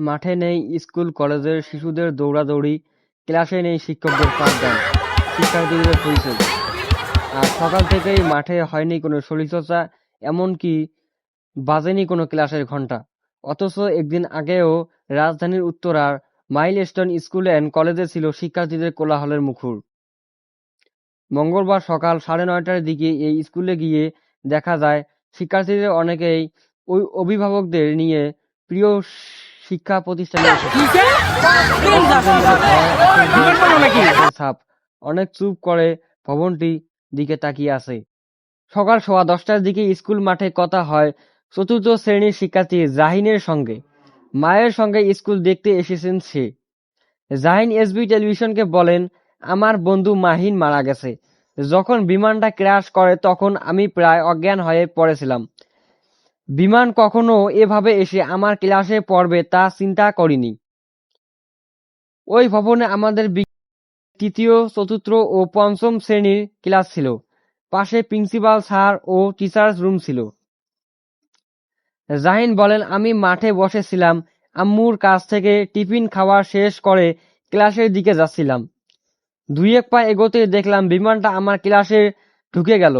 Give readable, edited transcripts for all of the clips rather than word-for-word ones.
মাঠে নেই স্কুল কলেজের শিশুদের দৌড়াদৌড়ি, ক্লাসে নেই শিক্ষকদের পাঠদান, শিক্ষার্থীদের হইচই। আর সকাল থেকেই মাঠে হয়নি কোনো শরীরচর্চা, এমনকি বাজেনি কোনো ক্লাসের ঘণ্টা। অথচ একদিন আগেও রাজধানীর উত্তরার মাইলস্টোন স্কুল অ্যান্ড কলেজে ছিল শিক্ষার্থীদের কোলাহলের মুখর। মঙ্গলবার সকাল 9:30টার দিকে এই স্কুলে গিয়ে দেখা যায় শিক্ষার্থীদের অনেকেই ওই অভিভাবকদের নিয়ে প্রিয় শিক্ষা প্রতিষ্ঠানে এসেছে। ছাপ অনেক চুপ করে ভবনটি দিকে তাকিয়ে আছে। সকাল 10:15টার দিকে স্কুল মাঠে কথা হয় চতুর্থ শ্রেণীর শিক্ষার্থী জাহিনের সঙ্গে। মায়ের সঙ্গে স্কুল দেখতে এসেছেন সে। জাহিন এসবি টেলিভিশনকে বলেন, আমার বন্ধু মাহিন মারা গেছে। যখন বিমানটা ক্র্যাশ করে তখন আমি প্রায় অজ্ঞান হয়ে পড়েছিলাম। বিমান কখনো এভাবে এসে আমার ক্লাসে পড়বে তা চিন্তা করিনি। ওই ভবনে আমাদের তৃতীয়, চতুর্থ ও পঞ্চম শ্রেণীর ক্লাস ছিল। পাশে প্রিন্সিপাল স্যার ও টিচার্স রুম ছিল। জাহিন বলেন, আমি মাঠে বসেছিলাম, আম্মুর কাছ থেকে টিফিন খাওয়া শেষ করে ক্লাসের দিকে যাচ্ছিলাম। 2-1 পা এগোতেই দেখলাম বিমানটা আমার ক্লাসে ঢুকে গেল।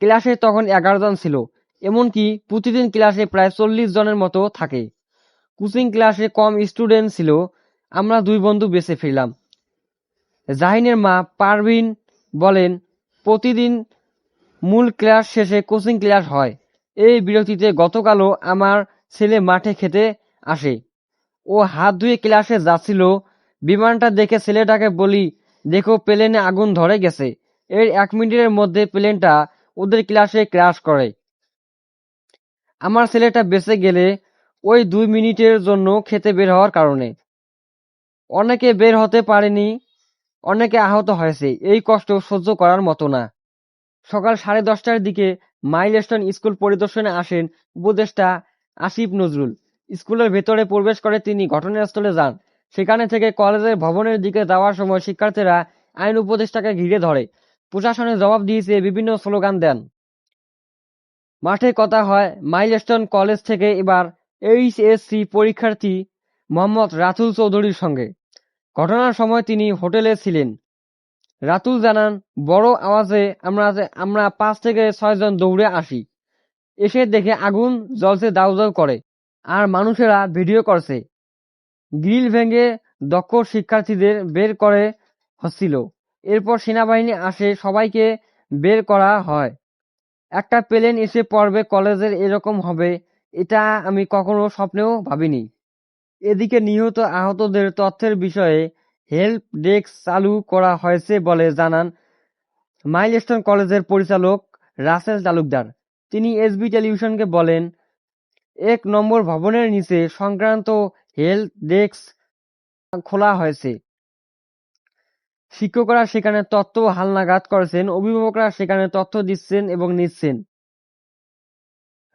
ক্লাসে তখন 11 জন ছিল। এমনকি প্রতিদিন ক্লাসে প্রায় 40 জনের মতো থাকে। কোচিং ক্লাসে কম স্টুডেন্ট ছিল। আমরা 2 বন্ধু বেঁচে ফিরলাম। জাহিনের মা পারভিন বলেন, প্রতিদিন মূল ক্লাস শেষে কোচিং ক্লাস হয়। এই বিরতিতে গতকালও আমার ছেলে মাঠে খেতে আসে। ও হাত ধুয়ে ক্লাসে যাচ্ছিল। বিমানটা দেখে ছেলেটাকে বলি, দেখো প্লেনে আগুন ধরে গেছে। এর 1 মিনিটের মধ্যে প্লেনটা ওদের ক্লাসে ক্র্যাশ করে। আমার ছেলেটা বেঁচে গেলে ওই 2 মিনিটের জন্য খেতে বের হওয়ার কারণে। অনেকে বের হতে পারেনি, অনেকে আহত হয়েছে। এই কষ্ট সহ্য করার মতো না। সকাল 10:30টার দিকে মাইলস্টোন স্কুল পরিদর্শনে আসেন উপদেষ্টা আসিফ নজরুল। স্কুলের ভেতরে প্রবেশ করে তিনি ঘটনাস্থলে যান। সেখানে থেকে কলেজের ভবনের দিকে যাওয়ার সময় শিক্ষার্থীরা আইন উপদেষ্টাকে ঘিরে ধরে। প্রশাসনের জবাব দিয়েছে, বিভিন্ন স্লোগান দেন। মাঠে কথা হয় মাইলস্টোন কলেজ থেকে এবার এইচএসসি পরীক্ষার্থী মোহাম্মদ রাতুল চৌধুরীর সঙ্গে। ঘটনার সময় তিনি হোটেলে ছিলেন। রাতুল জানান, বড় আওয়াজে আমরা 5 থেকে 6 জন দৌড়ে আসি। এসে দেখে আগুন জ্বলছে, দাউ দাউ করে, আর মানুষেরা ভিডিও করছে। গ্রিল ভেঙে দক্ষ শিক্ষার্থীদের বের করে হচ্ছিল। এরপর সেনাবাহিনী আসে, সবাইকে বের করা হয়। একটা প্লেন এসে পড়বে কলেজের এরকম হবে, এটা আমি কখনো স্বপ্নেও ভাবিনি। এদিকে নিহত আহতদের তথ্যের বিষয়ে হেল্প ডেস্ক চালু করা হয়েছে বলে জানান মাইলস্টোন কলেজের পরিচালক রাসেল তালুকদার। তিনি এসবি টেলিভিশনকে বলেন, 1 নম্বর ভবনের নিচে সংক্রান্ত হেল্প ডেস্ক খোলা হয়েছে। শিক্ষকরা সেখানে তথ্য হালনাগাদ করছেন, অভিভাবকরা সেখানে তথ্য দিচ্ছেন এবং নিচ্ছেন।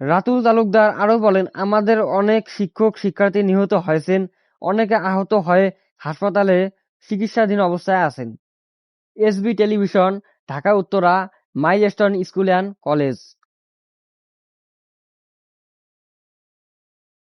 রাতুল তালুকদার আরো বলেন, আমাদের অনেক শিক্ষক শিক্ষার্থী নিহত হয়েছেন, অনেকে আহত হয়ে হাসপাতালে চিকিৎসাধীন অবস্থায় আছেন। SB television, Dhaka Uttara, milestone school and college.